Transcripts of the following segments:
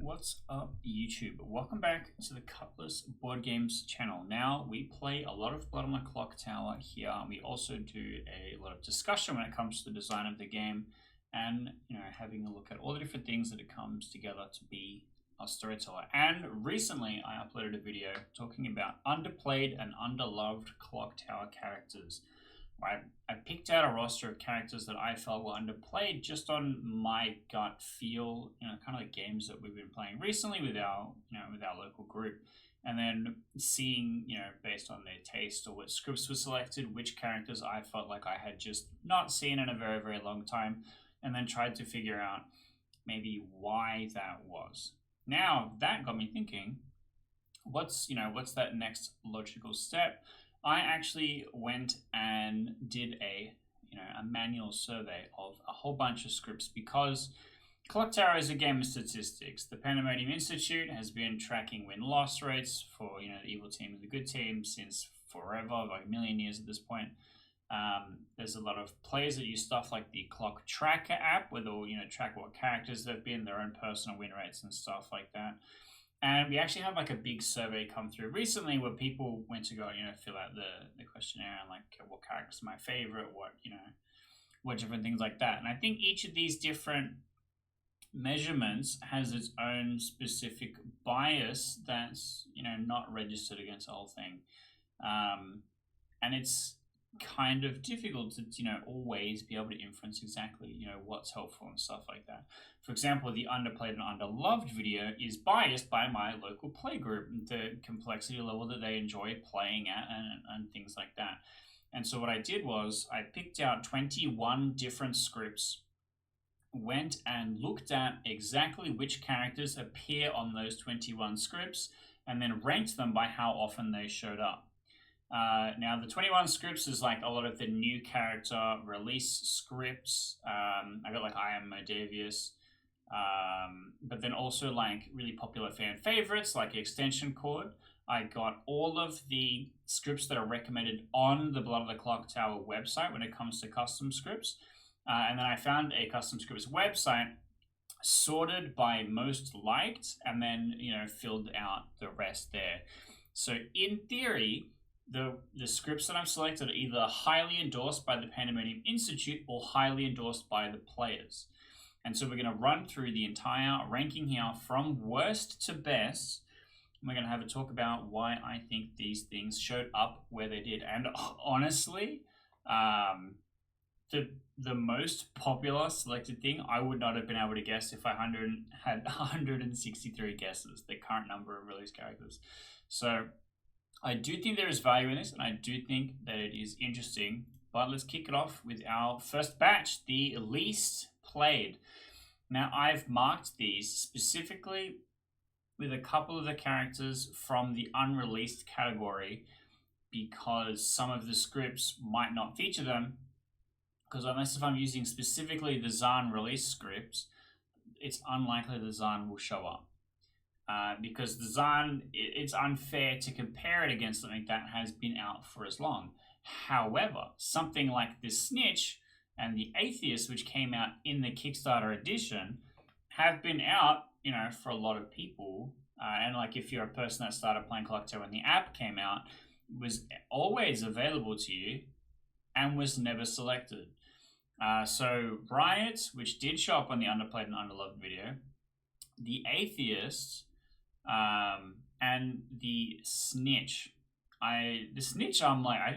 What's up, YouTube? Welcome back to the Cutlass Board Games channel. Now, we play a lot of Blood on the Clocktower here. We also do a lot of discussion when it comes to the design of the game and, having a look at all the different things that it comes together to be a storyteller. And recently, I uploaded a video talking about underplayed and underloved Clocktower characters. I picked out a roster of characters that I felt were underplayed just on my gut feel, kind of like games that we've been playing recently with our local group, and then seeing, based on their taste or what scripts were selected, which characters I felt like I had just not seen in a very, very long time, and then tried to figure out maybe why that was. Now, that got me thinking, what's that next logical step? I actually went and did a manual survey of a whole bunch of scripts because Clocktower is a game of statistics. The Pandemonium Institute has been tracking win-loss rates for the evil team and the good team since forever, like a million years at this point. There's a lot of players that use stuff like the Clock Tracker app, where they'll track what characters they've been, their own personal win rates and stuff like that. And we actually had like a big survey come through recently where people went to go, fill out the questionnaire and like what character's my favorite, what different things like that. And I think each of these different measurements has its own specific bias that's, not registered against the whole thing. And it's kind of difficult to always be able to inference exactly what's helpful and stuff like that. For example, the underplayed and underloved video is biased by my local play group, the complexity level that they enjoy playing at and things like that. And so what I did was I picked out 21 different scripts, went and looked at exactly which characters appear on those 21 scripts, and then ranked them by how often they showed up. Now, the 21 scripts is like a lot of the new character release scripts. I got like I Am Modavius, but then also like really popular fan favorites like Extension Cord. I got all of the scripts that are recommended on the Blood of the Clocktower website when it comes to custom scripts. And then I found a custom scripts website sorted by most liked and then, filled out the rest there. So in theory, the scripts that I've selected are either highly endorsed by the Pandemonium Institute or highly endorsed by the players. And so we're going to run through the entire ranking here from worst to best. And we're going to have a talk about why I think these things showed up where they did. And honestly, the most popular selected thing, I would not have been able to guess if I had 163 guesses, the current number of released characters. So I do think there is value in this, and I do think that it is interesting. But let's kick it off with our first batch, the least played. Now, I've marked these specifically with a couple of the characters from the unreleased category because some of the scripts might not feature them. Because unless if I'm using specifically the Zaan release scripts, it's unlikely the Zaan will show up. Because the Zaan, it's unfair to compare it against something that has been out for as long. However, something like the Snitch and the Atheist, which came out in the Kickstarter edition, have been out, for a lot of people. And like if you're a person that started playing Clocktower when the app came out, was always available to you and was never selected. So Riot, which did show up on the underplayed and underloved video, the Atheist, and the Snitch. I think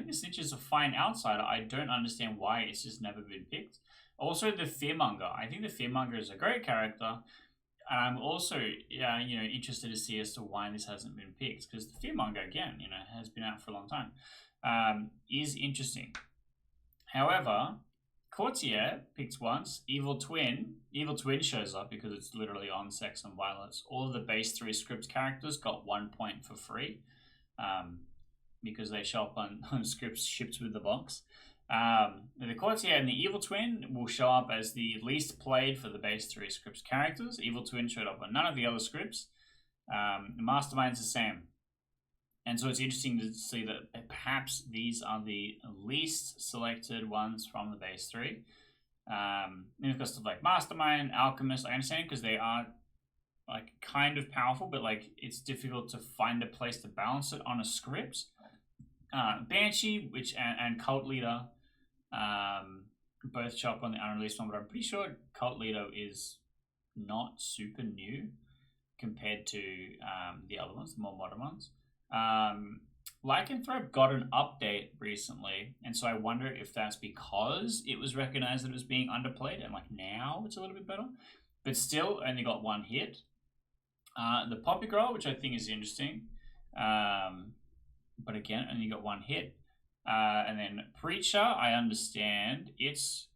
the Snitch is a fine outsider. I don't understand why it's just never been picked. Also, the Fearmonger. I think the Fearmonger is a great character, and I'm also interested to see as to why this hasn't been picked, because the Fearmonger again, has been out for a long time. Is interesting. However, Courtier picked once. Evil Twin shows up because it's literally on sex and violence. All of the base 3 script characters got 1 point for free because they show up on scripts shipped with the box. The Courtier and the Evil Twin will show up as the least played for the base 3 scripts characters. Evil Twin showed up on none of the other scripts. The Mastermind's the same. And so it's interesting to see that perhaps these are the least selected ones from the base 3. Then we've got stuff like Mastermind, Alchemist. I understand because they are like kind of powerful, but like it's difficult to find a place to balance it on a script. Banshee, which and Cult Leader, both show up on the unreleased one, but I'm pretty sure Cult Leader is not super new compared to the other ones, the more modern ones. Lycanthrope got an update recently, and so I wonder if that's because it was recognized that it was being underplayed, and like now it's a little bit better, but still only got one hit. The Poppy Grower, which I think is interesting, but again, only got one hit. And then Preacher, I understand it's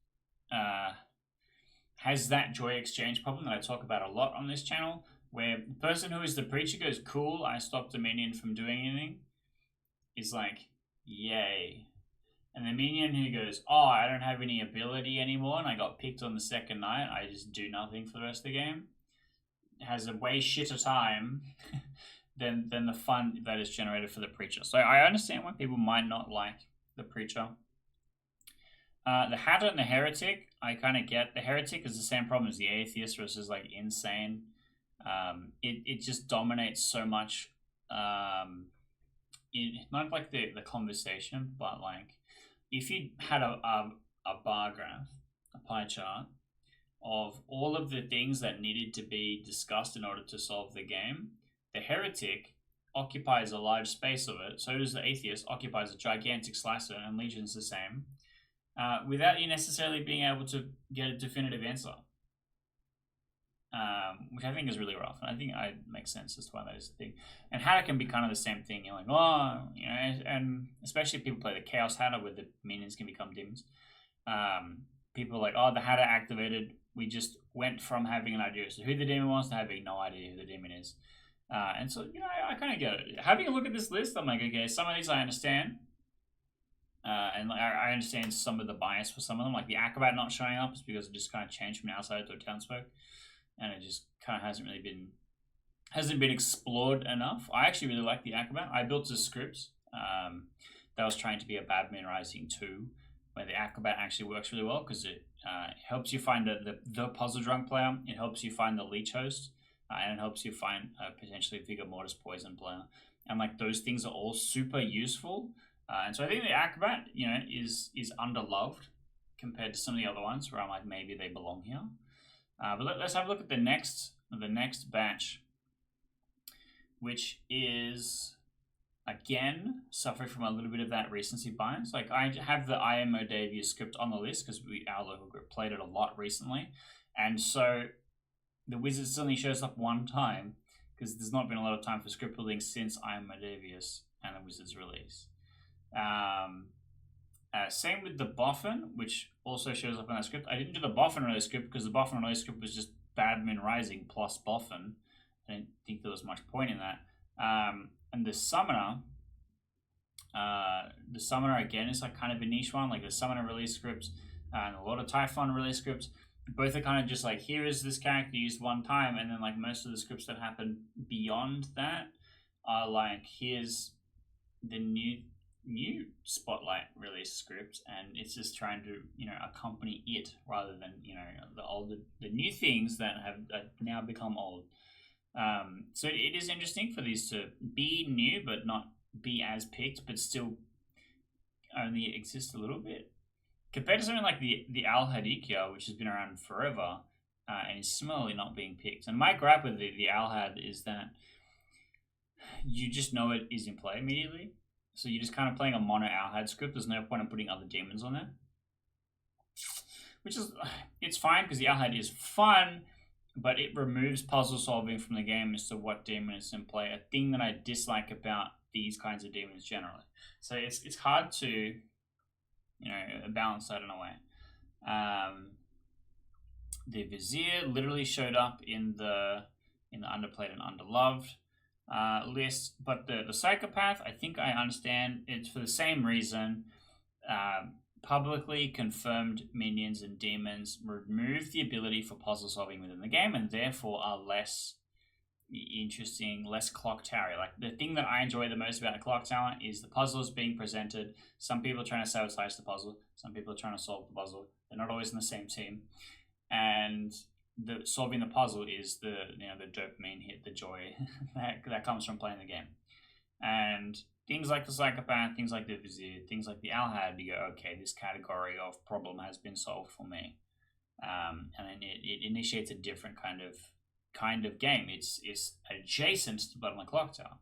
has that joy exchange problem that I talk about a lot on this channel, where the person who is the Preacher goes, cool, I stopped a minion from doing anything, is like, yay. And the minion who goes, oh, I don't have any ability anymore and I got picked on the second night, I just do nothing for the rest of the game, has a way shitter time than the fun that is generated for the Preacher. So I understand why people might not like the Preacher. The Hatter and the Heretic, I kind of get. The Heretic is the same problem as the Atheist, which is like insane. It just dominates so much. Not like the conversation, but like if you had a bar graph, a pie chart of all of the things that needed to be discussed in order to solve the game, the Heretic occupies a large space of it. So does the Atheist, occupies a gigantic slice of it, and Legion's the same. Without you necessarily being able to get a definitive answer, which I think is really rough. And I think it makes sense as to why that is the thing. And Hatter can be kind of the same thing. You're like, oh, you know, and especially if people play the Chaos Hatter where the minions can become demons. People are like, oh, the Hatter activated. We just went from having an idea as to who the demon was to having no idea who the demon is. And so, you know, I kind of get it. Having a look at this list, I'm like, okay, some of these I understand. And I understand some of the bias for some of them, like the Acrobat not showing up is because it just kind of changed from an outsider to a townsfolk, and it just kind of hasn't been explored enough. I actually really like the Acrobat. I built a script that was trying to be a Badman Rising 2, where the Acrobat actually works really well because it helps you find the puzzle drunk player, it helps you find the leech host, and it helps you find potentially Vigor Mortis poison player, and like those things are all super useful. And so I think the Acrobat, you know, is underloved compared to some of the other ones where I'm like, maybe they belong here. But let's have a look at the next batch, which is again suffering from a little bit of that recency bias. Like I have the I Am Modavia script on the list because our local group played it a lot recently, and so the Wizard suddenly shows up one time because there's not been a lot of time for script building since I Am Modavius and the Wizard's release. Same with the Boffin, which also shows up in that script. I didn't do the Boffin release script because the Boffin release script was just Badman Rising plus Boffin. I didn't think there was much point in that. And the Summoner again is like kind of a niche one, like the Summoner release scripts and a lot of Typhon release scripts. Both are kind of just like, here is this character used one time, and then like most of the scripts that happen beyond that are like, here's the new Spotlight release script, and it's just trying to, you know, accompany it rather than, you know, the new things that have now become old. So it is interesting for these to be new but not be as picked, but still only exist a little bit compared to something like the Al Hadikia, which has been around forever and is similarly not being picked. And my gripe with the Al Had is that you just know it is in play immediately. So you're just kind of playing a mono Alhad script. There's no point in putting other demons on there. Which is, it's fine because the Alhad is fun, but it removes puzzle solving from the game as to what demon is in play. A thing that I dislike about these kinds of demons generally. So it's hard to, you know, balance that in a way. The Vizier literally showed up in the underplayed and underloved list, but the Psychopath, I think I understand it's for the same reason. Publicly confirmed minions and demons remove the ability for puzzle solving within the game and therefore are less interesting, less Clocktower. Like the thing that I enjoy the most about a Clocktower is the puzzles being presented. Some people are trying to sabotage the puzzle, some people are trying to solve the puzzle. They're not always in the same team, and the solving the puzzle is the the dopamine hit, the joy that comes from playing the game. And things like the psychopath, things like the vizier, things like the alhad, you go, okay, this category of problem has been solved for me, and then it initiates a different kind of game. It's adjacent to Blood on the Clocktower.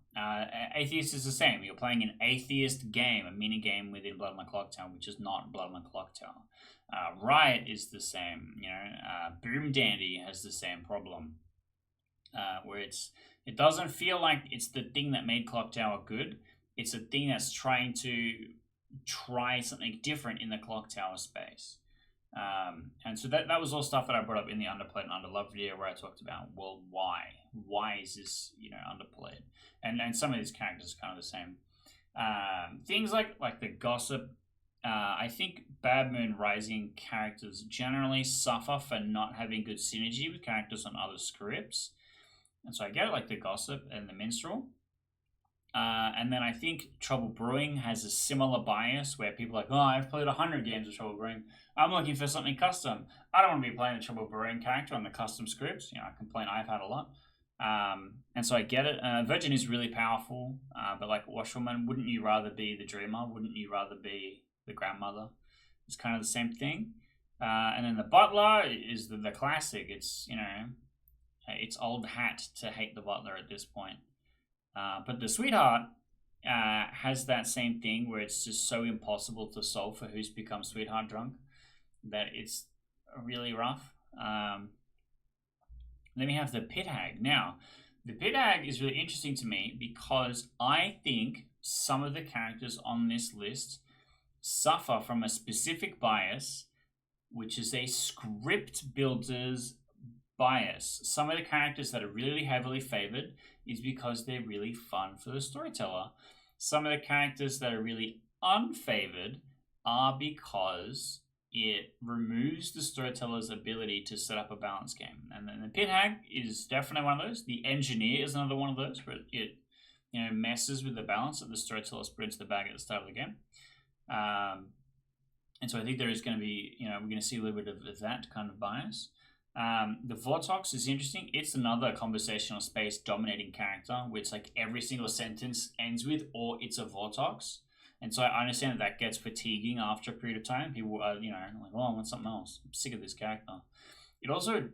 Atheist is the same. You're playing an atheist game, a mini game within Blood on the Clocktower, which is not Blood on the Clocktower. Riot is the same. Boom Dandy has the same problem, where it doesn't feel like it's the thing that made Clocktower good. It's a thing that's trying to try something different in the Clocktower space. And so that was all stuff that I brought up in the underplayed and underloved video, where I talked about, well, why is this underplayed, and some of these characters are kind of the same. Things like the gossip. I think Bad Moon Rising characters generally suffer for not having good synergy with characters on other scripts, and so I get it, like the gossip and the minstrel. And then I think Trouble Brewing has a similar bias, where people are like, oh, I've played 100 games of Trouble Brewing. I'm looking for something custom. I don't want to be playing the Trouble Brewing character on the custom scripts. A complaint I've had a lot. And so I get it. Virgin is really powerful, but like Washerwoman, wouldn't you rather be the dreamer? Wouldn't you rather be the grandmother? It's kind of the same thing. And then the butler is the classic. It's, it's old hat to hate the butler at this point. But the sweetheart has that same thing, where it's just so impossible to solve for who's become sweetheart drunk that it's really rough. Then we have the pit hag. Now, the pit hag is really interesting to me because I think some of the characters on this list suffer from a specific bias, which is a script builder's bias. Some of the characters that are really heavily favored is because they're really fun for the storyteller. Some of the characters that are really unfavored are because it removes the storyteller's ability to set up a balanced game. And then the pit hag is definitely one of those. The engineer is another one of those, where it messes with the balance that the storyteller spreads the bag at the start of the game. And so I think there is going to be, we're going to see a little bit of that kind of bias. The Vortox is interesting. It's another conversational space dominating character, which like every single sentence ends with, or it's a Vortox. And so I understand that gets fatiguing after a period of time. People are, like, oh, I want something else. I'm sick of this character. It also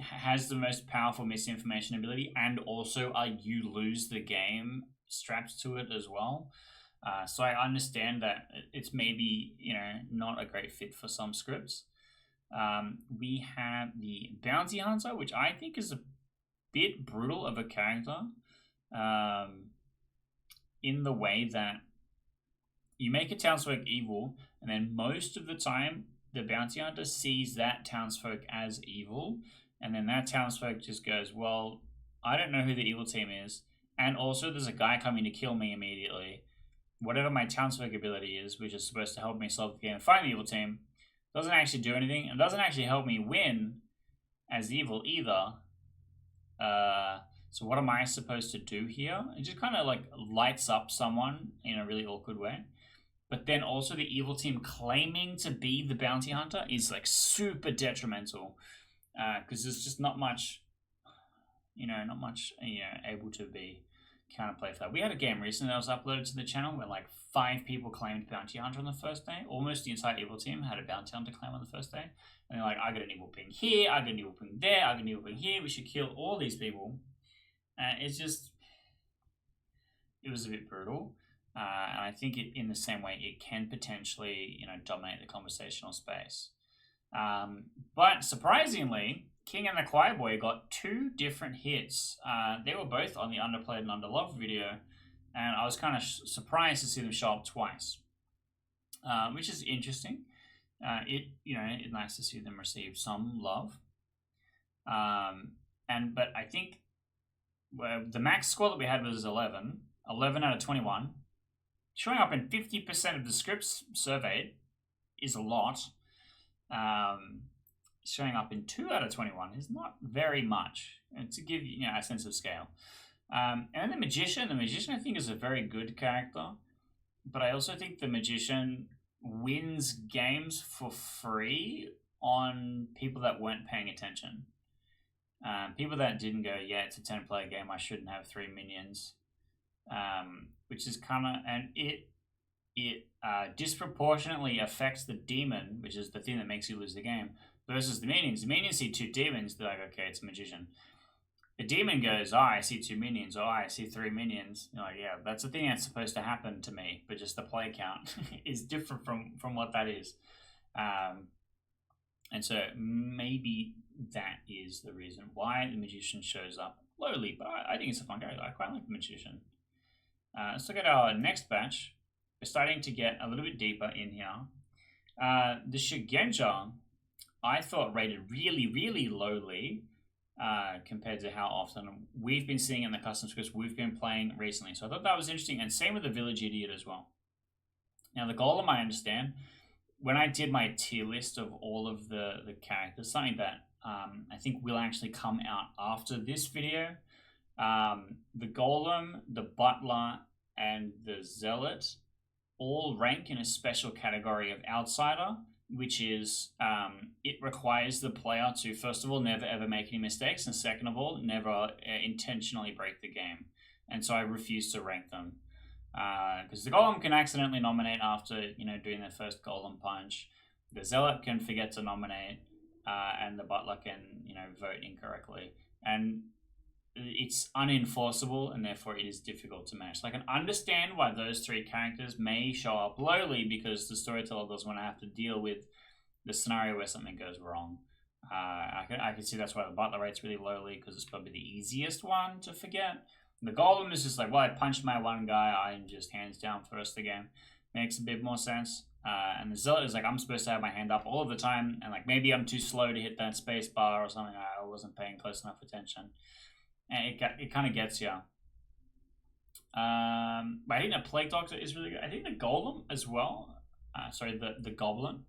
has the most powerful misinformation ability, and also you lose the game strapped to it as well. So I understand that it's maybe, not a great fit for some scripts. We have the Bounty Hunter, which I think is a bit brutal of a character, in the way that you make a townsfolk evil, and then most of the time the Bounty Hunter sees that townsfolk as evil, and then that townsfolk just goes, well, I don't know who the evil team is, and also there's a guy coming to kill me immediately. Whatever my townsfolk ability is, which is supposed to help me solve the game and find the evil team, doesn't actually do anything, and doesn't actually help me win as evil either. So what am I supposed to do here? It just kind of like lights up someone in a really awkward way. But then also the evil team claiming to be the bounty hunter is like super detrimental, because there's just not much able to be counterplay for that. We had a game recently that was uploaded to the channel where like 5 people claimed bounty hunter on the first day. Almost the entire evil team had a bounty hunter claim on the first day. And they're like, I got an evil ping here, I got an evil ping there, I got an evil ping here, we should kill all these people. It was a bit brutal. And I think in the same way, it can potentially, dominate the conversational space. But surprisingly, King and the Choir Boy got 2 different hits. They were both on the Underplayed and Underloved video, and I was kind of surprised to see them show up twice, which is interesting. It's nice to see them receive some love. But I think the max score that we had was 11 out of 21. Showing up in 50% of the scripts surveyed is a lot. Showing up in 2 out of 21 is not very much, to give you a sense of scale. And then the Magician I think is a very good character, but I also think the Magician wins games for free on people that weren't paying attention. People that didn't go, yeah, it's a 10-player game, I shouldn't have 3 minions. Which is kind of, and it disproportionately affects the demon, which is the thing that makes you lose the game, versus the minions. The minions see 2 demons, they're like, okay, it's a magician. The demon goes, oh, I see 2 minions, oh, I see 3 minions. You're like, yeah, that's the thing that's supposed to happen to me, but just the play count is different from what that is. And so maybe that is the reason why the magician shows up lowly, but I think it's a fun character. I quite like the magician. Let's look at our next batch. We're starting to get a little bit deeper in here. The Shigenja, I thought rated really, really lowly compared to how often we've been seeing in the custom scripts we've been playing recently. So I thought that was interesting, and same with the Village Idiot as well. Now the Golem, I understand. When I did my tier list of all of the characters, something that I think will actually come out after this video, the Golem, the Butler, and the Zealot all rank in a special category of Outsider, which is it requires the player to, first of all, never ever make any mistakes, and second of all, never intentionally break the game. And so I refuse to rank them. Because the Golem can accidentally nominate after, doing their first Golem punch. The Zealot can forget to nominate, and the Butler can, vote incorrectly. And it's unenforceable, and therefore it is difficult to manage. So I can understand why those 3 characters may show up lowly, because the storyteller doesn't want to have to deal with the scenario where something goes wrong. I can see that's why the Butler rate's really lowly, because it's probably the easiest one to forget. The Golem is just like, well, I punched my one guy, I'm just hands down first the game. Makes a bit more sense. And the Zealot is like, I'm supposed to have my hand up all of the time, and like maybe I'm too slow to hit that space bar or something. I wasn't paying close enough attention. And it kind of gets you. But I think the Plague Doctor is really good. I think the Golem as well. The Goblin.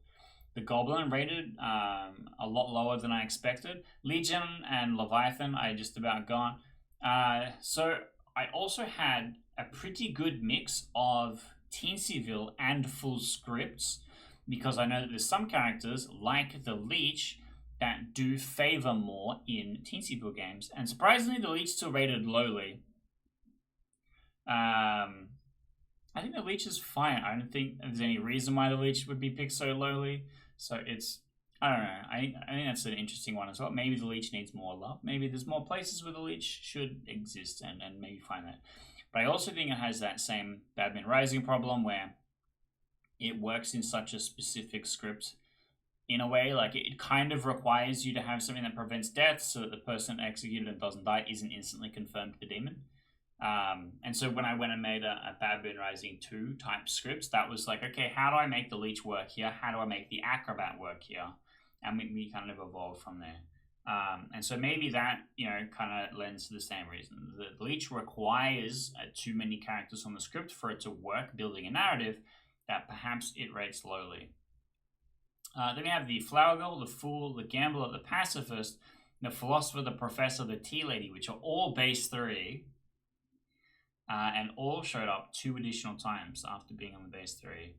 The Goblin rated a lot lower than I expected. Legion and Leviathan I just about gone. So I also had a pretty good mix of Teensyville and full scripts, because I know that there's some characters like the Leech that do favor more in Teensyville games, and surprisingly the Leech still rated lowly. I think the Leech is fine. I don't think there's any reason why the Leech would be picked so lowly, so it's, I don't know. I think that's an interesting one as well. Maybe the Leech needs more love. Maybe there's more places where the Leech should exist, and maybe find that. But I also think it has that same Badman Rising problem, where it works in such a specific script in a way, like it kind of requires you to have something that prevents death, so that the person executed and doesn't die isn't instantly confirmed the demon. And so when I went and made a Badman Rising 2 type scripts, that was like, okay, how do I make the Leech work here? How do I make the Acrobat work here? And we kind of evolved from there. And so maybe that, kind of lends to the same reason. The Leech requires too many characters on the script for it to work, building a narrative, that perhaps it rates lowly. Then we have the Flower Girl, the Fool, the Gambler, the Pacifist, the Philosopher, the Professor, the Tea Lady, which are all base 3, and all showed up 2 additional times after being on the base 3.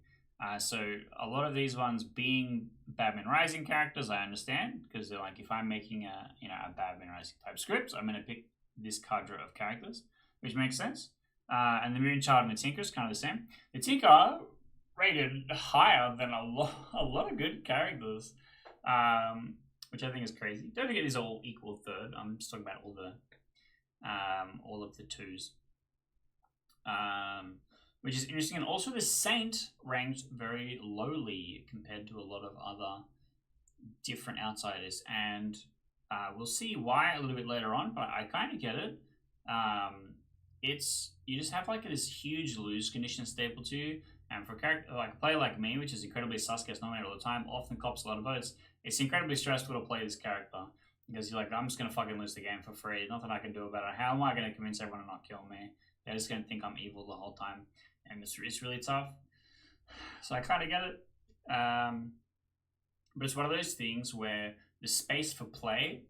So a lot of these ones being Badman Rising characters, I understand, because they're like, if I'm making a Badman Rising type script, I'm going to pick this cadre of characters, which makes sense. And the Moonchild and the Tinker is kind of the same. The Tinker rated higher than a lot of good characters, which I think is crazy. Don't forget these are all equal third. I'm just talking about all of the 2s. Which is interesting. And also the Saint ranked very lowly compared to a lot of other different outsiders. And we'll see why a little bit later on, but I kind of get it. You just have like this huge lose condition staple to you. And for a player like me, which is incredibly sus, gets nominated all the time, often cops a lot of votes, it's incredibly stressful to play this character. Because you're like, I'm just going to fucking lose the game for free. Nothing I can do about it. How am I going to convince everyone to not kill me? They're just going to think I'm evil the whole time. And it's really tough. So I kind of get it. But it's one of those things where the space for play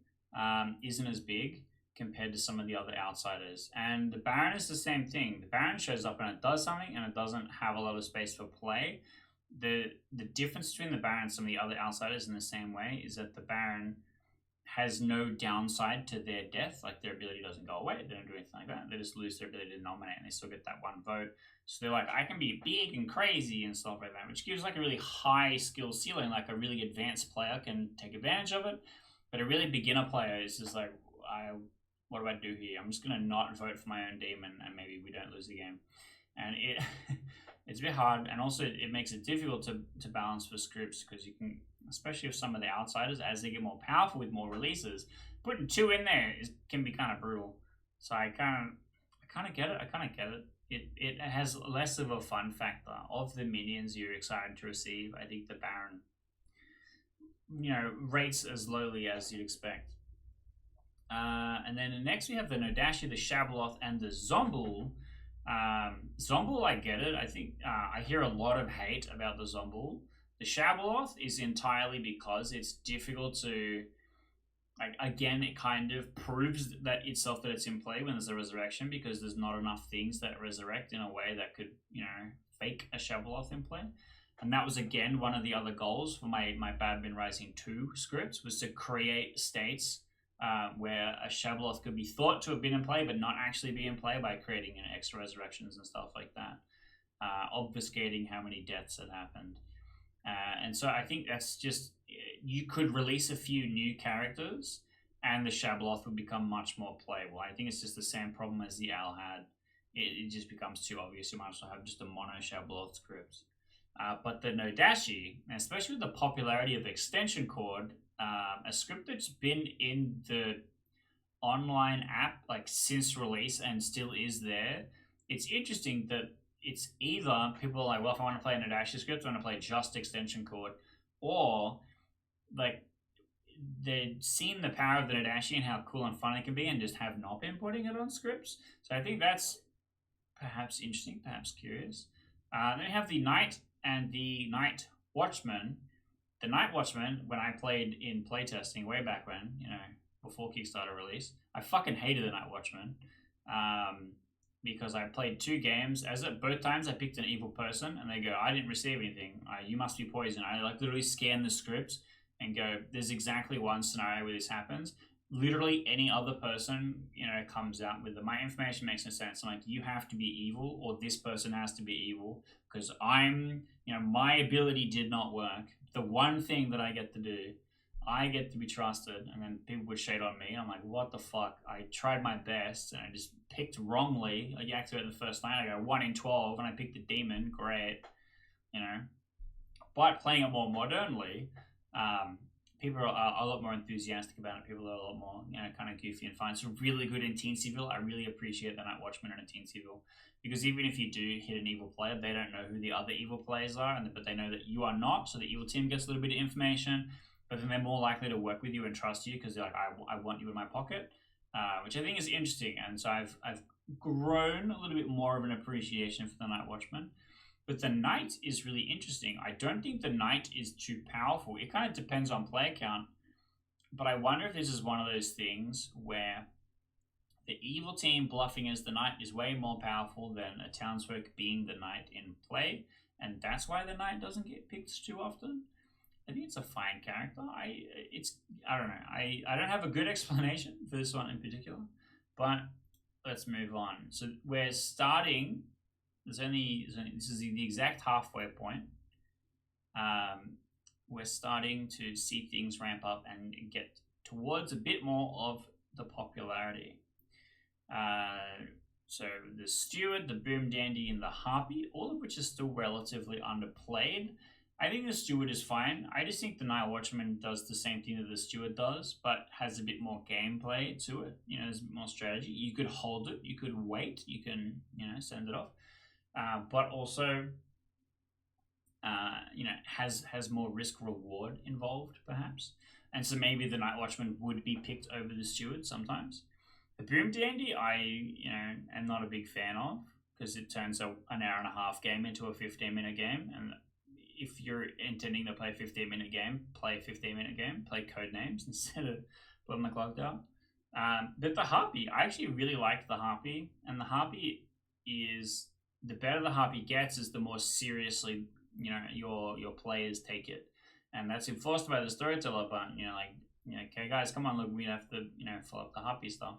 isn't as big compared to some of the other outsiders. And the Baron is the same thing. The Baron shows up and it does something, and it doesn't have a lot of space for play. The difference between the Baron and some of the other outsiders in the same way is that the Baron has no downside to their death. Like their ability doesn't go away. They don't do anything like that. They just lose their ability to nominate, and they still get that one vote. So they're like, I can be big and crazy and stuff like that, which gives like a really high skill ceiling. Like a really advanced player can take advantage of it, but a really beginner player is just like, what do I do here? I'm just gonna not vote for my own demon, and maybe we don't lose the game. And it it's a bit hard, and also it makes it difficult to balance for scripts, because you can, especially with some of the outsiders, as they get more powerful with more releases, putting 2 in there can be kind of brutal. So I kind of get it. It has less of a fun factor. Of the minions you're excited to receive, I think the Baron, rates as lowly as you'd expect. And then next we have the Nodashi, the Shabaloth, and the Zombuul. Zombuul, I get it. I think I hear a lot of hate about the Zombuul. The Shabaloth is entirely because it's difficult to, like, again, it kind of proves that itself that it's in play when there's a resurrection, because there's not enough things that resurrect in a way that could, fake a Shabaloth in play. And that was, again, one of the other goals for my Badman Rising 2 scripts, was to create states where a Shabaloth could be thought to have been in play but not actually be in play, by creating extra resurrections and stuff like that, obfuscating how many deaths had happened. And so I think that's just, you could release a few new characters and the Shabaloth would become much more playable. I think it's just the same problem as the Owl had. It just becomes too obvious. You might as well have just a mono Shabaloth script. But the Nodashi, especially with the popularity of Extension Cord, a script that's been in the online app like since release and still is there, it's interesting that it's either people are like, well, if I want to play a Nodashi script, I want to play just Extension Cord, or like they've seen the power of the Nodashi and how cool and fun it can be and just have not been putting it on scripts. So I think that's perhaps interesting, perhaps curious. Then we have the Knight and the Night Watchman. The Night Watchman, when I played in playtesting way back when, before Kickstarter release, I fucking hated the Night Watchman. Because I played 2 games. Both times I picked an evil person, and they go, I didn't receive anything. You must be poisoned. I literally scan the script and go, there's exactly one scenario where this happens. Literally any other person, comes out with my information makes no sense. I'm like, you have to be evil, or this person has to be evil, because my ability did not work. The one thing that I get to do, I get to be trusted, and then people would shade on me. I'm like, what the fuck? I tried my best, and I just picked wrongly. Like, you activate the first night, I go 1 in 12, and I picked the demon. Great, But playing it more modernly, people are a lot more enthusiastic about it. People are a lot more, kind of goofy and fun. It's really good in Teensyville. I really appreciate the Night Watchman in a Teensyville, because even if you do hit an evil player, they don't know who the other evil players are, but they know that you are not. So the evil team gets a little bit of information, but then they're more likely to work with you and trust you, because they're like, I want you in my pocket, which I think is interesting. And so I've grown a little bit more of an appreciation for the Night Watchman. But the Knight is really interesting. I don't think the Knight is too powerful. It kind of depends on player count, but I wonder if this is one of those things where the evil team bluffing as the Knight is way more powerful than a townsfolk being the Knight in play, and that's why the Knight doesn't get picked too often. I think it's a fine character. I don't know. I don't have a good explanation for this one in particular, but let's move on. So we're starting. This is the exact halfway point. We're starting to see things ramp up and get towards a bit more of the popularity. So the Steward, the Boom Dandy, and the Harpy, all of which is still relatively underplayed. I think the Steward is fine. I just think the Night Watchman does the same thing that the Steward does, but has a bit more gameplay to it. There's a bit more strategy. You could hold it, you could wait, you can, send it off. But also, has more risk reward involved, perhaps. And so maybe the Night Watchman would be picked over the Steward sometimes. The Boom Dandy, I am not a big fan of, because it turns an hour and a half game into a 15-minute game. And if you're intending to play a 15-minute game, play a 15-minute game, play Codenames instead of putting the Clocktower. But the Harpy, I actually really like the Harpy, and the Harpy is, the better the Harpy gets, is the more seriously your players take it, and that's enforced by the Storyteller. But Okay, guys, come on, look, we have to, fill up the happy stuff.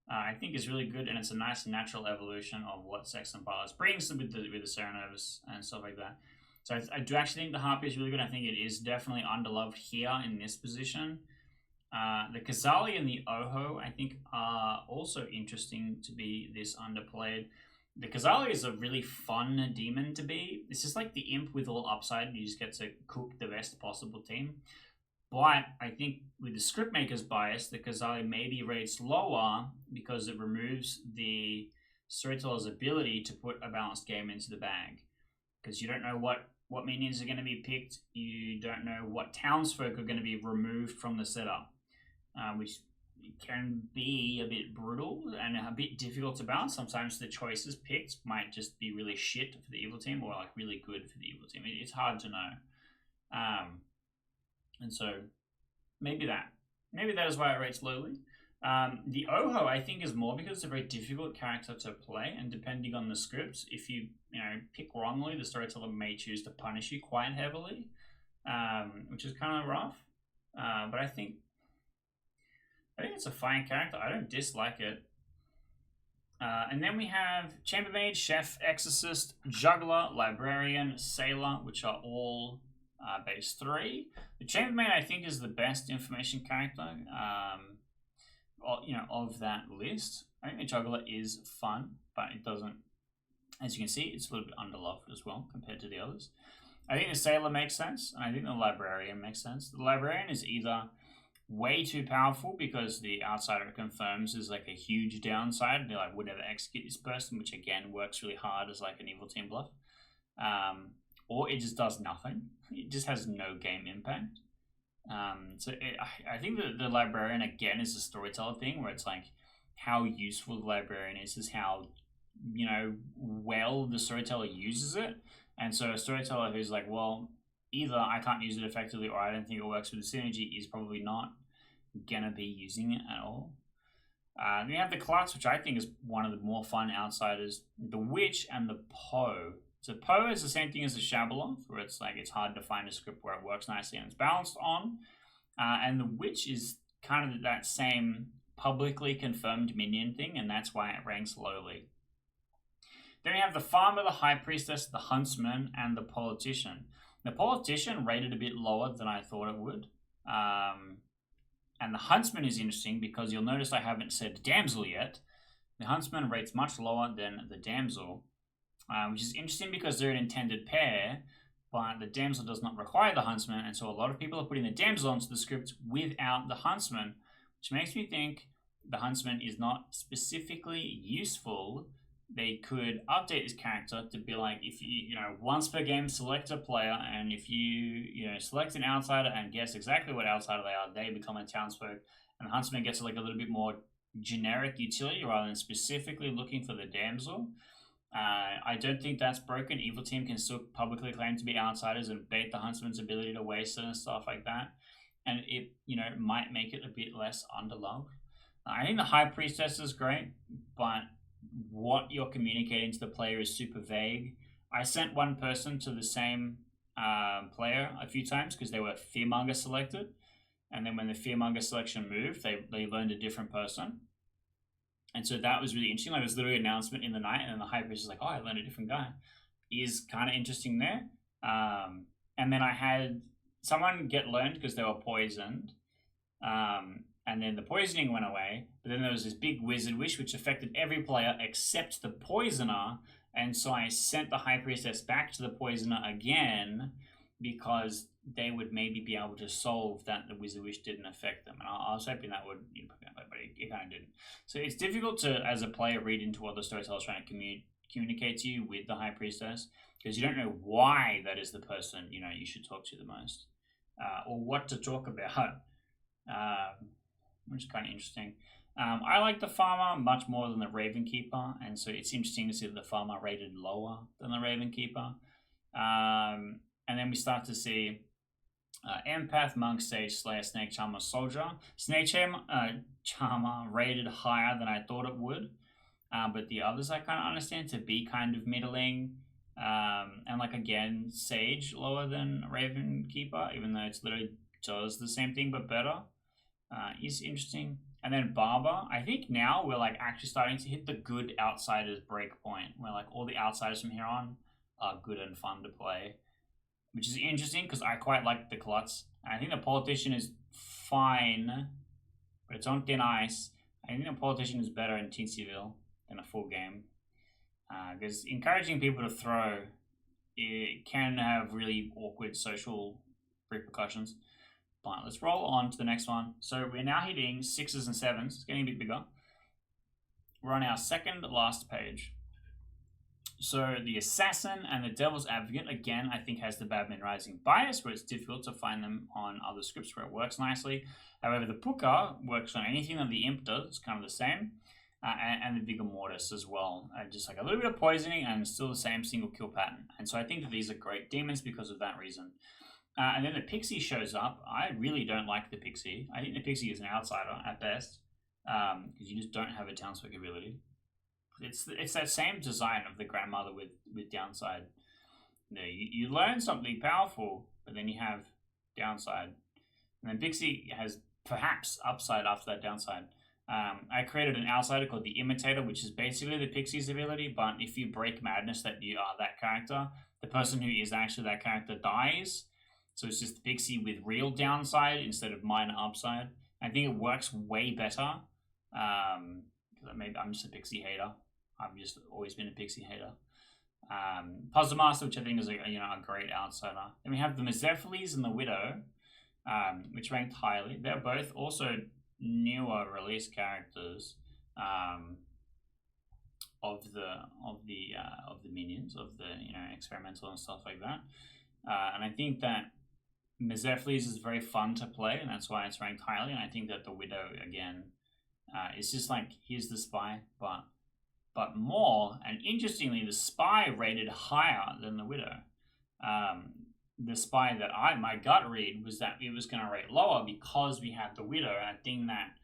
I think is really good, and it's a nice natural evolution of what Sex and Pilots brings with the Serenovus and stuff like that. So I do actually think the Harpy is really good. I think it is definitely underloved here in this position. The Kazali and the Oho, I think, are also interesting to be this underplayed. The Kazali is a really fun demon to be. It's just like the Imp with all upside. You just get to cook the best possible team. But I think with the Scriptmaker's bias, the Kazali maybe rates lower because it removes the Storyteller's ability to put a balanced game into the bag. Because you don't know what minions are going to be picked. You don't know what townsfolk are going to be removed from the setup, which can be a bit brutal and a bit difficult to balance. Sometimes the choices picked might just be really shit for the evil team, or like really good for the evil team. It's hard to know. And so maybe that is why it rates lowly. The Oho, I think, is more because it's a very difficult character to play, and depending on the scripts, if you pick wrongly, the Storyteller may choose to punish you quite heavily, which is kind of rough. But I think it's a fine character. I don't dislike it. And then we have Chambermaid, Chef, Exorcist, Juggler, Librarian, Sailor, which are all base 3. The Chambermaid, I think, is the best information character of that list. I think the Juggler is fun, but it doesn't, as you can see, it's a little bit underloved as well compared to the others. I think the Sailor makes sense, and I think the Librarian makes sense. The Librarian is either way too powerful because the outsider confirms is like a huge downside. They would never execute this person, which again works really hard as like an evil team bluff. Or it just does nothing. It just has no game impact. I think the Librarian again is a Storyteller thing where it's like how useful the Librarian is how well the Storyteller uses it. And so a Storyteller who's like, well, either I can't use it effectively or I don't think it works with the synergy is probably not gonna be using it at all. Then you have the Klutz, which I think is one of the more fun outsiders. The Witch and the Poe. So Poe is the same thing as the Shabaloth, where it's like it's hard to find a script where it works nicely and it's balanced on. And the Witch is kind of that same publicly confirmed minion thing, and that's why it ranks lowly. Then we have the Farmer, the High Priestess, the Huntsman, and the Politician. The Politician rated a bit lower than I thought it would. And the Huntsman is interesting because you'll notice I haven't said Damsel yet. The Huntsman rates much lower than the Damsel, which is interesting because they're an intended pair, but the Damsel does not require the Huntsman, and so a lot of people are putting the Damsel onto the script without the Huntsman, which makes me think the Huntsman is not specifically useful. They could update this character to be like, if you once per game select a player, and if you select an outsider and guess exactly what outsider they are, they become a townsfolk, and the Huntsman gets like a little bit more generic utility rather than specifically looking for the Damsel. I don't think that's broken. Evil Team can still publicly claim to be outsiders and bait the Huntsman's ability to waste it and stuff like that, and it might make it a bit less underloved. I think the High Priestess is great, but what you're communicating to the player is super vague. I sent one person to the same player a few times because they were Fearmonger selected, and then when the Fearmonger selection moved, they learned a different person, and so that was really interesting. Like, it was literally an announcement in the night, and then the High Priest was like, "Oh, I learned a different guy." Is kind of interesting there. And then I had someone get learned because they were poisoned. And then the poisoning went away, but then there was this big wizard wish which affected every player except the poisoner, and so I sent the High Priestess back to the poisoner again because they would maybe be able to solve that the wizard wish didn't affect them, and I was hoping that would but it kind of didn't. So it's difficult to, as a player, read into what the Storyteller is trying to communicate to you with the High Priestess, because you don't know why that is the person you should talk to the most, or what to talk about. Which is kind of interesting. I like the Farmer much more than the Raven Keeper, and so it's interesting to see that the Farmer rated lower than the Raven Keeper. And then we start to see Empath, Monk, Sage, Slayer, Snake Charmer, Soldier. Snake Charmer rated higher than I thought it would, but the others I kind of understand to be kind of middling. And like again, Sage lower than Raven Keeper, even though it's literally does the same thing but better. is interesting. And then Barber, I think now we're like actually starting to hit the good outsiders break point, where like all the outsiders from here on are good and fun to play, which is interesting because I quite like the Klutz. I think the Politician is fine, but it's on thin ice. I think the Politician is better in Teensyville than a full game, because encouraging people to throw, it can have really awkward social repercussions. But let's roll on to the next one. So we're now hitting 6s and 7s. It's getting a bit bigger. We're on our second last page. So the Assassin and the Devil's Advocate, again, I think has the Badman Rising bias, where it's difficult to find them on other scripts where it works nicely. However, the Puka works on anything that the Imp does. It's kind of the same. And the Vigor Mortis as well. Just like a little bit of poisoning and still the same single kill pattern. And so I think that these are great demons because of that reason. And then the Pixie shows up. I really don't like the Pixie. I think the Pixie is an outsider at best, because you just don't have a Townsfolk ability. It's that same design of the grandmother with downside. You learn something powerful, but then you have downside. And then Pixie has perhaps upside after that downside. I created an outsider called the Imitator, which is basically the Pixie's ability, but if you break madness that you are that character, the person who is actually that character dies. So it's just the Pixie with real downside instead of minor upside. I think it works way better. Maybe I'm just a Pixie hater. I've just always been a Pixie hater. Puzzle Master, which I think is a great outsider. Then we have the Mezephiles and the Widow, which ranked highly. They're both also newer release characters of the minions, of the experimental and stuff like that. And I think that Mezephiles is very fun to play, and that's why it's ranked highly. And I think that the Widow, again, it's just like, here's the Spy, but more, and interestingly, the Spy rated higher than the Widow. The Spy that my gut read was that it was going to rate lower because we had the Widow, and I think that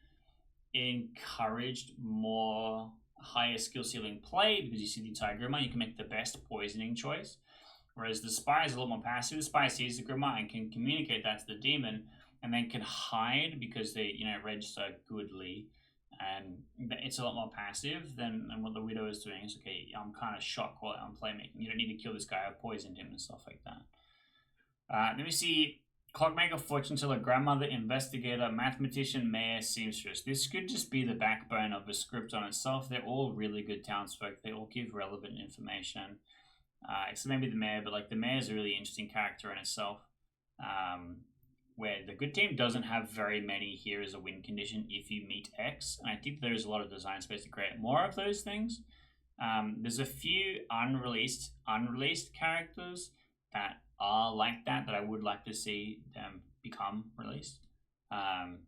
encouraged more higher skill ceiling play because you see the entire Grimoire, you can make the best poisoning choice. Whereas the Spy is a little more passive. The Spy sees the Grimoire and can communicate that to the demon, and then can hide because they register goodly, and it's a lot more passive than what the Widow is doing. It's okay, I'm kind of shocked while I'm playmaking. You don't need to kill this guy, I've poisoned him and stuff like that. Let me see. Clockmaker, Fortune Teller, Grandmother, Investigator, Mathematician, Mayor, Seamstress. This could just be the backbone of a script on itself. They're all really good townsfolk. They all give relevant information. Except maybe the Mayor, but like the Mayor is a really interesting character in itself. Where the good team doesn't have very many here as a win condition if you meet X. And I think there's a lot of design space to create more of those things. There's a few unreleased characters that are like that I would like to see them become released. And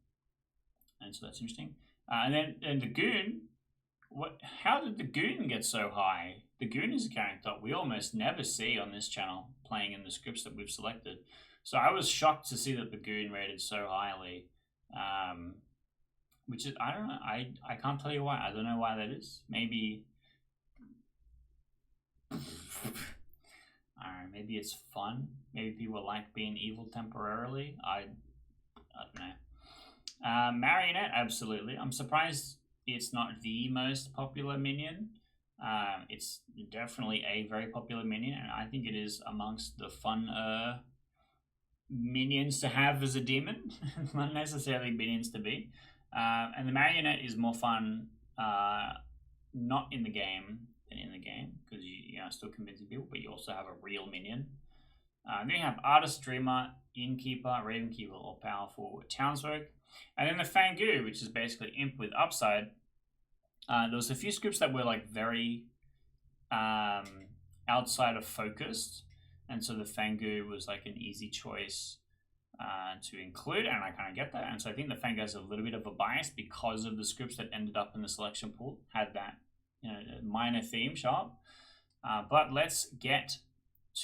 so that's interesting. And then the Goon, how did the Goon get so high? The Goon is a character we almost never see on this channel playing in the scripts that we've selected. So I was shocked to see that the Goon rated so highly. Which is, I don't know, I can't tell you why. I don't know why that is. Maybe maybe it's fun. Maybe people like being evil temporarily. I don't know. Marionette, absolutely. I'm surprised it's not the most popular minion. It's definitely a very popular minion, and I think it is amongst the fun minions to have as a demon, not necessarily minions to be. And the Marionette is more fun, not in the game than in the game, because you are still convincing people, but you also have a real minion. Then you have Artist, Dreamer, Innkeeper, Ravenkeeper, all powerful townsfolk. And then the Fangu, which is basically Imp with upside. There was a few scripts that were like very outsider focused, and so the Fangu was like an easy choice to include, and I kind of get that. And so I think the Fangu has a little bit of a bias because of the scripts that ended up in the selection pool had that minor theme show up. But let's get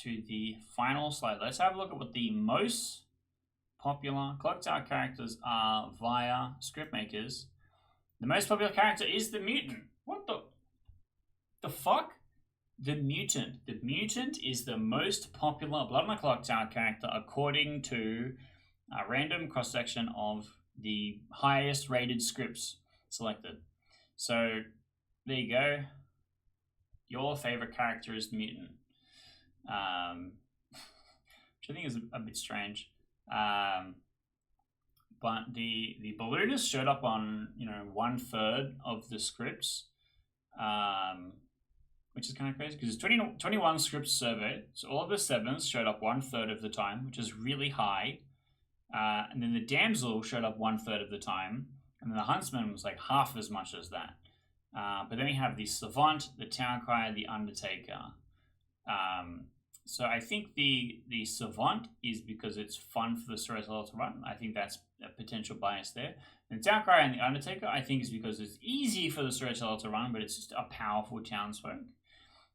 to the final slide. Let's have a look at what the most popular Clocktower characters are via script makers. The most popular character is the Mutant. What the fuck? The Mutant. The Mutant is the most popular Blood on the Clocktower character according to a random cross-section of the highest rated scripts selected. So there you go. Your favorite character is the mutant, which I think is a bit strange. But the balloonist showed up on 1/3 of the scripts, which is kind of crazy because it's 21 scripts surveyed. So all of the 7s showed up 1/3 of the time, which is really high. And then the damsel showed up 1/3 of the time, and then the huntsman was like half as much as that. But then we have the savant, the town crier, the undertaker. So I think the savant is because it's fun for the storyteller to run. I think that's a potential bias there. The town crier and the undertaker, I think, is because it's easy for the storyteller to run, but it's just a powerful townsfolk.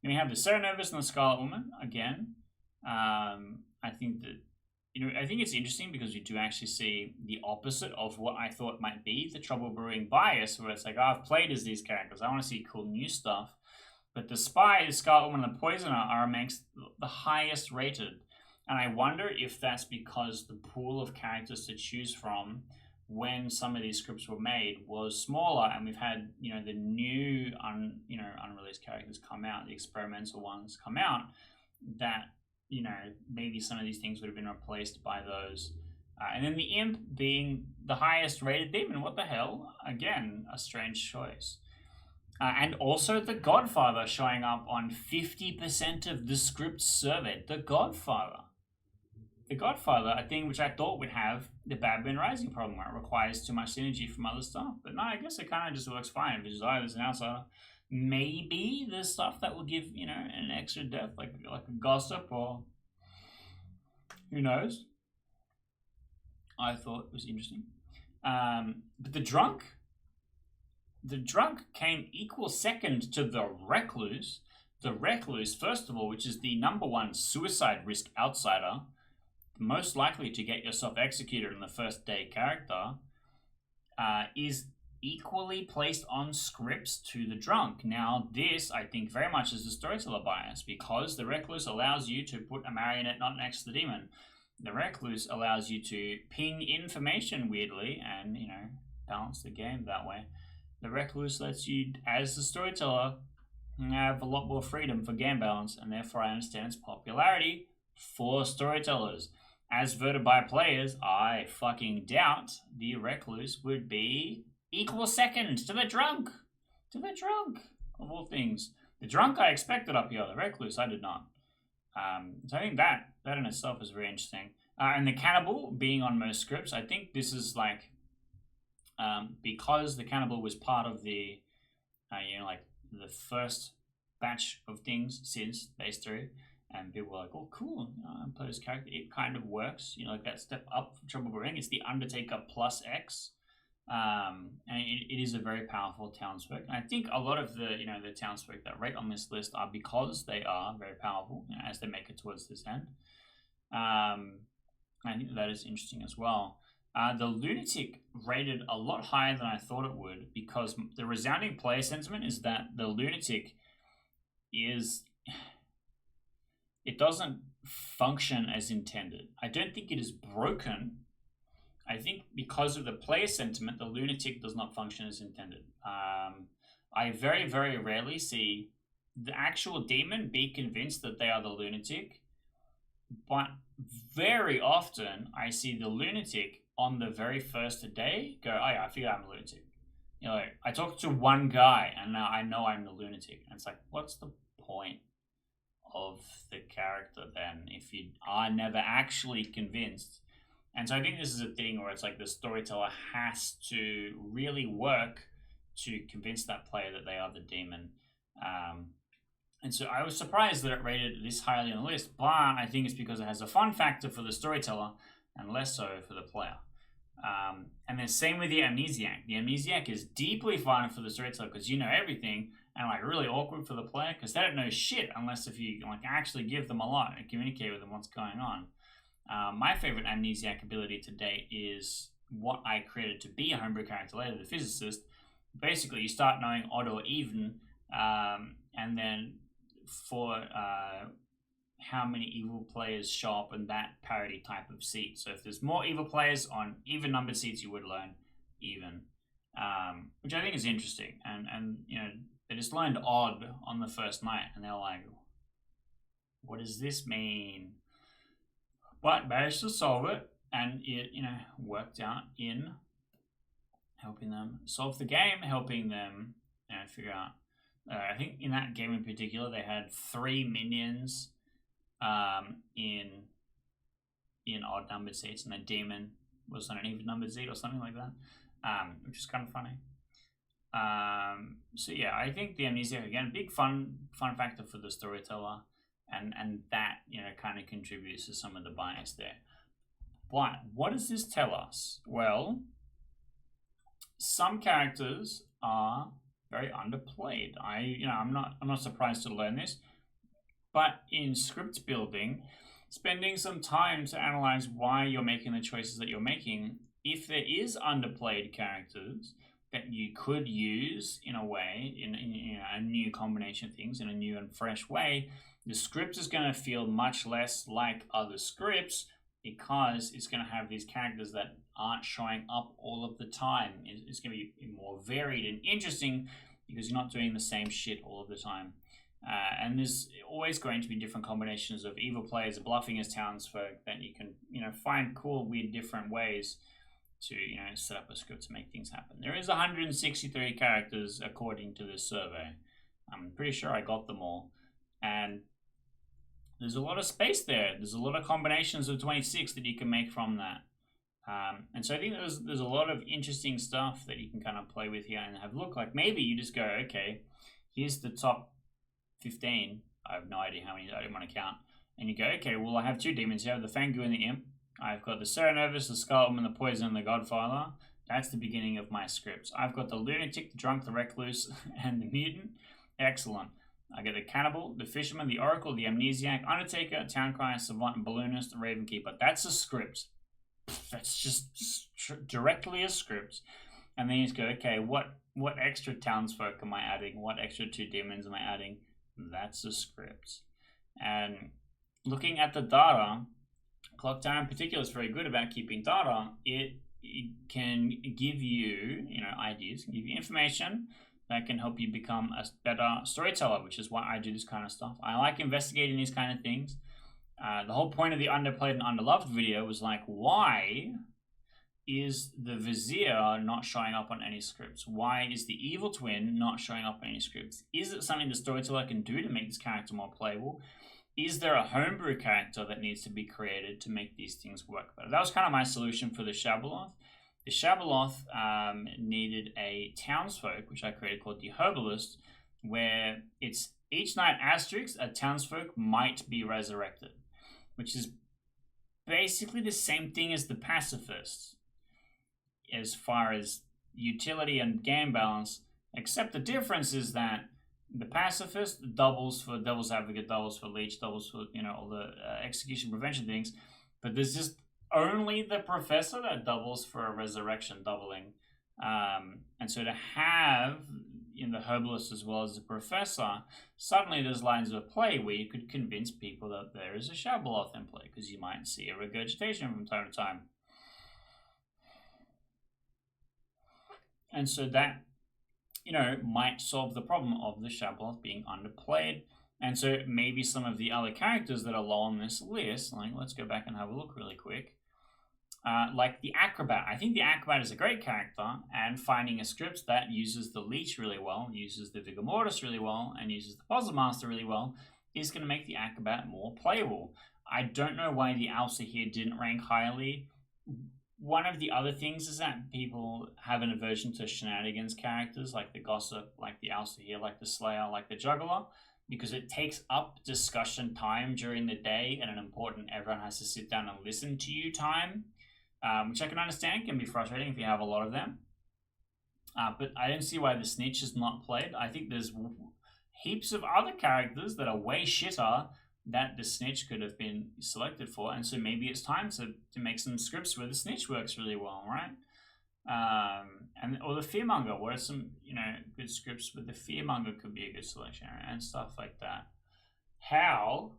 Then we have the Serenovus and the Scarlet Woman again. I think that I think it's interesting because you do actually see the opposite of what I thought might be the trouble brewing bias, where it's like, I've played as these characters, I want to see cool new stuff. But the Spy, the Scarlet Woman, and the Poisoner are amongst the highest rated. And I wonder if that's because the pool of characters to choose from when some of these scripts were made was smaller, and we've had the new unreleased characters come out, the experimental ones come out, that maybe some of these things would have been replaced by those. And then the Imp being the highest rated demon. What the hell? Again, a strange choice. And also the Godfather showing up on 50% of the scripts surveyed. The Godfather, a thing which I thought would have the Batman Rising problem where it requires too much synergy from other stuff. But no, I guess it kind of just works fine. If it's either as an outsider, maybe there's stuff that will give an extra depth, like a gossip, or who knows. I thought it was interesting. But the drunk came equal second to the recluse. The recluse, first of all, which is the #1 suicide risk outsider, most likely to get yourself executed on the first day character, is equally placed on scripts to the drunk. Now, this, I think, very much is the storyteller bias, because the recluse allows you to put a marionette not next to the demon. The recluse allows you to ping information weirdly and, balance the game that way. The recluse lets you, as the storyteller, have a lot more freedom for game balance, and therefore I understand its popularity for storytellers. As voted by players, I fucking doubt the recluse would be equal second to the drunk. Of all things. The drunk I expected up here, the recluse I did not. So I think that in itself is very interesting. And the cannibal being on most scripts, I think this is like, because the cannibal was part of the, the first batch of things since base 3, and people were like, oh, cool, I play this character, it kind of works, like that step up from Trouble Brewing. It's the Undertaker plus X, and it is a very powerful townsfolk. And I think a lot of the, the townsfolk that rate on this list are because they are very powerful as they make it towards this end. I think that is interesting as well. The Lunatic rated a lot higher than I thought it would, because the resounding player sentiment is that the Lunatic it doesn't function as intended. I don't think it is broken. I think because of the player sentiment, the Lunatic does not function as intended. I very, very rarely see the actual demon be convinced that they are the Lunatic, but very often I see the Lunatic on the very first day go, oh yeah, I figured I'm a lunatic. I talked to one guy and now I know I'm the lunatic. And it's like, what's the point of the character then if you are never actually convinced? And so I think this is a thing where it's like the storyteller has to really work to convince that player that they are the demon. And so I was surprised that it rated this highly on the list, but I think it's because it has a fun factor for the storyteller and less so for the player. And then same with the Amnesiac. The Amnesiac is deeply fun for the storyteller because you know everything, and really awkward for the player because they don't know shit unless if you actually give them a lot and communicate with them what's going on. My favorite Amnesiac ability to date is what I created to be a homebrew character later, the Physicist. Basically, you start knowing odd or even, and then for how many evil players show up in that parity type of seat. So if there's more evil players on even numbered seats, you would learn even, which I think is interesting. And you know, they just learned odd on the first night, and they're like, what does this mean? But managed to solve it, and it, you know, worked out in helping them solve the game, helping them, you know, figure out. I think in that game in particular, they had 3 minions in odd numbered seats, and the demon was on an even numbered seat or something like that, which is kind of funny. So yeah, I think the amnesiac, again, big fun factor for the storyteller, and that, you know, kind of contributes to some of the bias there. But what does this tell us? Well, some characters are very underplayed. I'm not surprised to learn this, but in script building, spending some time to analyze why you're making the choices that you're making, if there is underplayed characters that you could use in a way, in you know, a new combination of things in a new and fresh way, the script is going to feel much less like other scripts, because it's going to have these characters that aren't showing up all of the time. It's going to be more varied and interesting because you're not doing the same shit all of the time. And there's always going to be different combinations of evil players bluffing as townsfolk that you can, you know, find cool, weird, different ways to, you know, set up a script to make things happen. There is 163 characters according to this survey. I'm pretty sure I got them all. And there's a lot of space there. There's a lot of combinations of 26 that you can make from that. And so I think there's a lot of interesting stuff that you can kind of play with here and have a look. Like maybe you just go, okay, here's the top 15. I have no idea how many, I didn't want to count. And you go, okay, well, I have 2 demons here, the Fangu and the Imp. I've got the Serenovus, the Scarlet Woman, the Poison, and the Godfather. That's the beginning of my scripts. I've got the Lunatic, the Drunk, the Recluse, and the Mutant. Excellent. I get the Cannibal, the Fisherman, the Oracle, the Amnesiac, Undertaker, Towncrier, Savant, and Balloonist, the Ravenkeeper. That's a script. That's just directly a script. And then you just go, okay, what extra townsfolk am I adding? What extra 2 demons am I adding? That's a script. And looking at the data, Clocktower in particular is very good about keeping data. It can give you, you know, ideas, give you information that can help you become a better storyteller, which is why I do this kind of stuff. I like investigating these kind of things. The whole point of the underplayed and underloved video was like, why is the Vizier not showing up on any scripts? Why is the Evil Twin not showing up on any scripts? Is it something the storyteller can do to make this character more playable? Is there a homebrew character that needs to be created to make these things work better? That was kind of my solution for the Shabaloth. The Shabaloth needed a townsfolk, which I created, called the Herbalist, where it's each night asterisk, a townsfolk might be resurrected, which is basically the same thing as the Pacifist as far as utility and game balance, except the difference is that the Pacifist doubles for Devil's Advocate, doubles for Leech, doubles for, you know, all the execution prevention things, but there's just only the Professor that doubles for a resurrection doubling. And so to have in the Herbalist as well as the Professor, suddenly there's lines of play where you could convince people that there is a Shabaloth in play, because you might see a regurgitation from time to time. And so that, you know, might solve the problem of the Shabaloth being underplayed. And so maybe some of the other characters that are low on this list, like, let's go back and have a look really quick. Like the Acrobat. I think the Acrobat is a great character, and finding a script that uses the Leech really well, uses the Vigor Mortis really well, and uses the Puzzle Master really well, is going to make the Acrobat more playable. I don't know why the Alsa here didn't rank highly. One of the other things is that people have an aversion to shenanigans characters, like the Gossip, like the Alsa here, like the Slayer, like the Juggler, because it takes up discussion time during the day and an important everyone has to sit down and listen to you time. Which I can understand can be frustrating if you have a lot of them. But I don't see why the Snitch is not played. I think there's heaps of other characters that are way shitter that the Snitch could have been selected for. And so maybe it's time to make some scripts where the Snitch works really well, right? Or the Fearmonger. What are some, you know, good scripts where the Fearmonger could be a good selection and stuff like that. Hal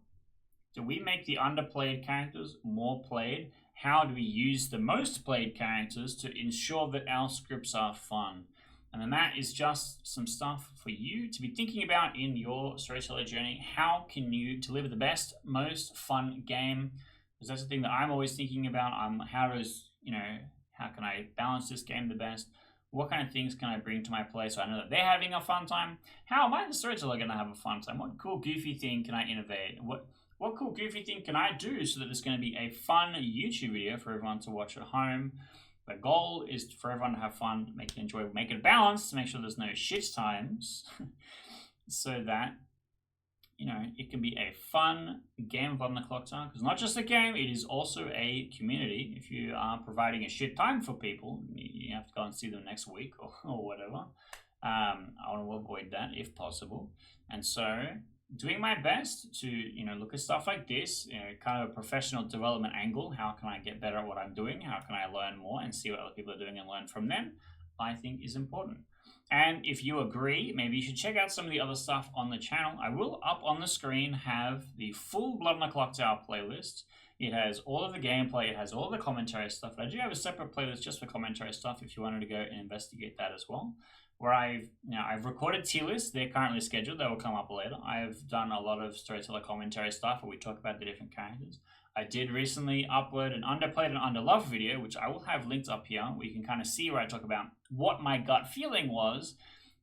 Do we make the underplayed characters more played? How do we use the most played characters to ensure that our scripts are fun? And then that is just some stuff for you to be thinking about in your storyteller journey. How can you deliver the best, most fun game? Because that's the thing that I'm always thinking about. How can I balance this game the best? What kind of things can I bring to my play so I know that they're having a fun time? How am I, the storyteller, going to have a fun time? What cool, goofy thing can I innovate? What cool, goofy thing can I do so that it's going to be a fun YouTube video for everyone to watch at home? The goal is for everyone to have fun, make it enjoyable, make it balanced, to make sure there's no shit times, so that it can be a fun game of Blood on the Clocktower. Because not just a game, it is also a community. If you are providing a shit time for people, you have to go and see them next week or whatever. I want to avoid that if possible. And so doing my best to look at stuff like this, kind of a professional development angle. How can I get better at what I'm doing? How can I learn more and see what other people are doing and learn from them? I think is important. And if you agree, maybe you should check out some of the other stuff on the channel. I will, up on the screen, have the full Blood on the Clocktower playlist. It has all of the gameplay, it has all the commentary stuff. But I do have a separate playlist just for commentary stuff if you wanted to go and investigate that as well. Where I've recorded tier lists. They're currently scheduled. They will come up later. I've done a lot of storyteller commentary stuff where we talk about the different characters. I did recently upload an underplayed and underloved video, which I will have linked up here, where you can kind of see where I talk about what my gut feeling was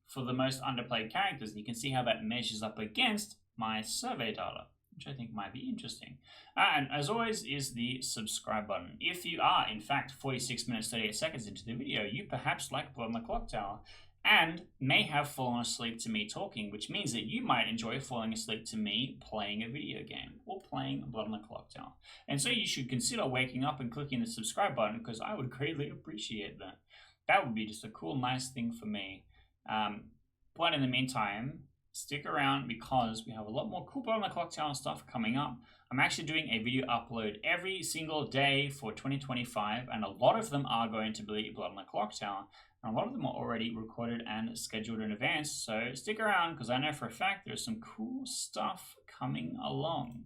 for the most underplayed characters. And you can see how that measures up against my survey data, which I think might be interesting. And as always is the subscribe button. If you are, in fact, 46 minutes, 38 seconds into the video, you perhaps like Blood on the Clocktower and may have fallen asleep to me talking, which means that you might enjoy falling asleep to me playing a video game or playing Blood on the Clocktower. And so you should consider waking up and clicking the subscribe button, because I would greatly appreciate that. That would be just a cool, nice thing for me. But in the meantime, stick around, because we have a lot more cool Blood on the Clocktower stuff coming up. I'm actually doing a video upload every single day for 2025, and a lot of them are going to be Blood on the Clocktower. And a lot of them are already recorded and scheduled in advance, so stick around, because I know for a fact there's some cool stuff coming along.